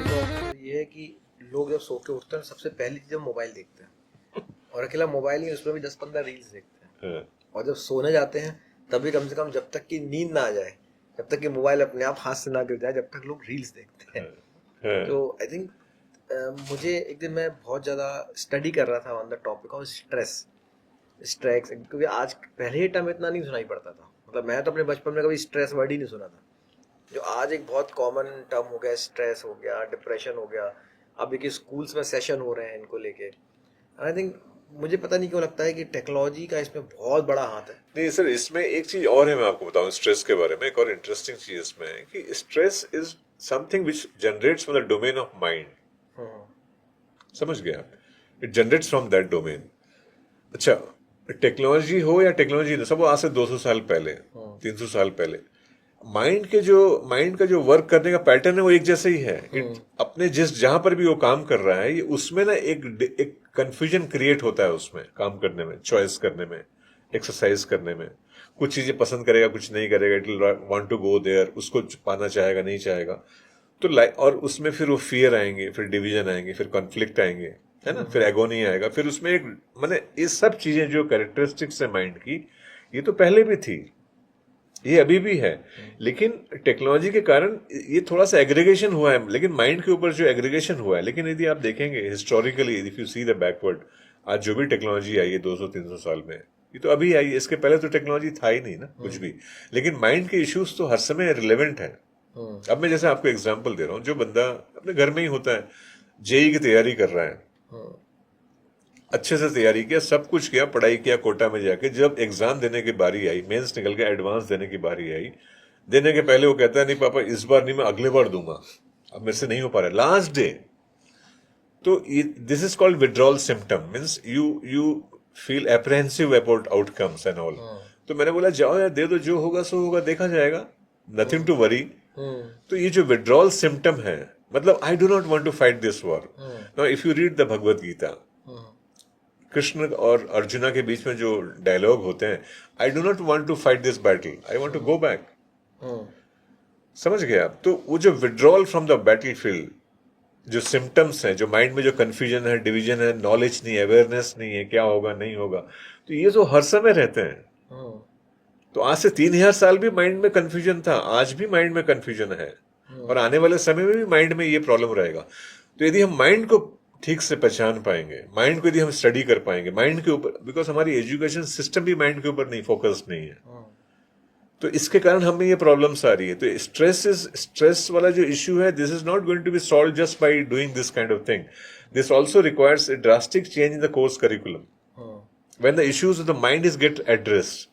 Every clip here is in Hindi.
तो ये है कि लोग जब सो के उठते हैं सबसे पहली चीज मोबाइल देखते हैं, और अकेला मोबाइल नहीं, उसमें भी 10-15 रील्स देखते हैं। हाँ, और जब सोने जाते हैं तभी कम से कम जब तक कि नींद ना आ जाए, जब तक कि मोबाइल अपने आप हाथ से ना गिर जाए, जब तक लोग रील्स देखते हैं। हाँ, तो आई थिंक मुझे एक दिन मैं बहुत ज़्यादा स्टडी कर रहा था on the topic of stress, क्योंकि आज पहले ये टर्म इतना नहीं सुनाई पड़ता था। मतलब मैं तो अपने बचपन में कभी स्ट्रेस वर्ड ही नहीं सुना था, जो आज एक बहुत कॉमन टर्म हो गया। स्ट्रेस हो गया, डिप्रेशन हो गया, अब देखिए स्कूल्स में सेशन हो रहे हैं इनको लेके। आई थिंक मुझे पता नहीं क्यों लगता है कि टेक्नोलॉजी का इसमें बहुत बड़ा हाथ है। नहीं सर, इसमें एक चीज और है, मैं आपको बताऊं स्ट्रेस के बारे में। एक और इंटरेस्टिंग चीज इसमें है कि stress is something which generates from the domain of mind. समझ गए आप? It generates from that domain. अच्छा, टेक्नोलॉजी हो या टेक्नोलॉजी ना, सब आज से 200 साल पहले, 300 साल पहले, माइंड का जो वर्क करने का पैटर्न है वो एक जैसा ही है। अपने जिस जहां पर भी वो काम कर रहा है, ये उसमें ना एक कंफ्यूजन क्रिएट होता है उसमें, काम करने में, चॉइस करने में, एक्सरसाइज करने में। कुछ चीजें पसंद करेगा, कुछ नहीं करेगा, it will want to go there, उसको पाना चाहेगा, नहीं चाहेगा। तो और उसमें फिर वो फियर आएंगे, फिर डिवीजन आएंगे, फिर कॉन्फ्लिक्ट आएंगे, है ना, फिर एगोनी आएगा, फिर उसमें एक माने ये सब चीजें जो कैरेक्टरिस्टिक्स है माइंड की, ये तो पहले भी थी, ये अभी भी है। लेकिन टेक्नोलॉजी के कारण ये थोड़ा सा एग्रीगेशन हुआ है, लेकिन माइंड के ऊपर जो एग्रीगेशन हुआ है। लेकिन यदि आप देखेंगे historically, if you see the backward, आज जो भी टेक्नोलॉजी आई है 200-300 साल में, ये तो अभी आई है, इसके पहले तो टेक्नोलॉजी था ही नहीं ना कुछ भी। लेकिन माइंड के इश्यूज तो हर समय रिलेवेंट है। अब मैं जैसे आपको एग्जांपल दे रहा हूँ, जो बंदा अपने घर में ही होता है, जेई की तैयारी कर रहा है, अच्छे से तैयारी किया, सब कुछ किया, पढ़ाई किया, कोटा में जाके, जब एग्जाम देने की बारी आई, मेंस निकल के एडवांस देने की बारी आई, देने के पहले वो कहता है नहीं पापा इस बार नहीं, मैं अगले बार दूंगा, अब मेरे से नहीं हो पा रहा, लास्ट डे। तो this is called withdrawal symptom, means you feel apprehensive about outcomes and all. तो मैंने बोला जाओ यार, दे दो, जो होगा सो होगा, देखा जाएगा, नथिंग टू वरी। तो ये जो विड्रॉल सिम्टम है, मतलब I do not want to fight this war. Now if you read the Bhagavad Gita, Krishna और अर्जुना के बीच में जो डायलॉग होते हैं, I do not want to fight this battle, I want to go back. समझ गए आप? तो वो जो withdrawal from the battlefield, जो सिम्टम्स हैं, जो माइंड में जो कंफ्यूजन है, डिवीजन है, नॉलेज नहीं, अवेयरनेस नहीं है, क्या होगा नहीं होगा, तो ये जो हर समय रहते हैं। तो आज से 3000 साल भी माइंड में कंफ्यूजन था, आज भी माइंड में कंफ्यूजन है, और आने वाले समय में भी माइंड में ये प्रॉब्लम रहेगा। तो यदि हम माइंड को ठीक से पहचान पाएंगे, माइंड को यदि हम स्टडी कर पाएंगे, माइंड के ऊपर, बिकॉज हमारी एजुकेशन सिस्टम भी माइंड के ऊपर नहीं, फोकस नहीं है, तो इसके कारण हमें ये प्रॉब्लम्स आ रही है। तो स्ट्रेस वाला जो इश्यू है, this is not going to be solve just by doing this kind of thing. This also requires a drastic change in the course curriculum when the issues of the mind is get addressed.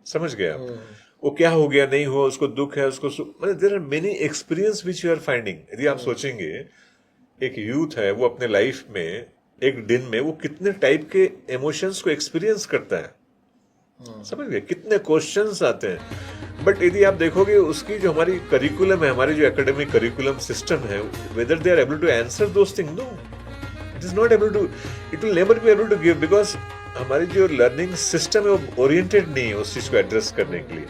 समझ गए आप? वो क्या हो गया, नहीं हुआ, उसको दुख है, उसको मतलब there are many experience which you are finding. यदि आप सोचेंगे, एक यूथ है, वो अपने लाइफ में एक दिन में वो कितने टाइप के इमोशंस को एक्सपीरियंस करता है, समझ गए, कितने क्वेश्चंस आते हैं। बट यदि आप देखोगे, उसकी जो हमारी करिकुलम है, हमारी जो एकेडमिक करिकुलम सिस्टम है, whether they are able to answer those thing, no, it is not able to, it will never be able to give, because हमारी जो लर्निंग सिस्टम है वो ओरिएंटेड नहीं है उस चीज को एड्रेस करने के लिए।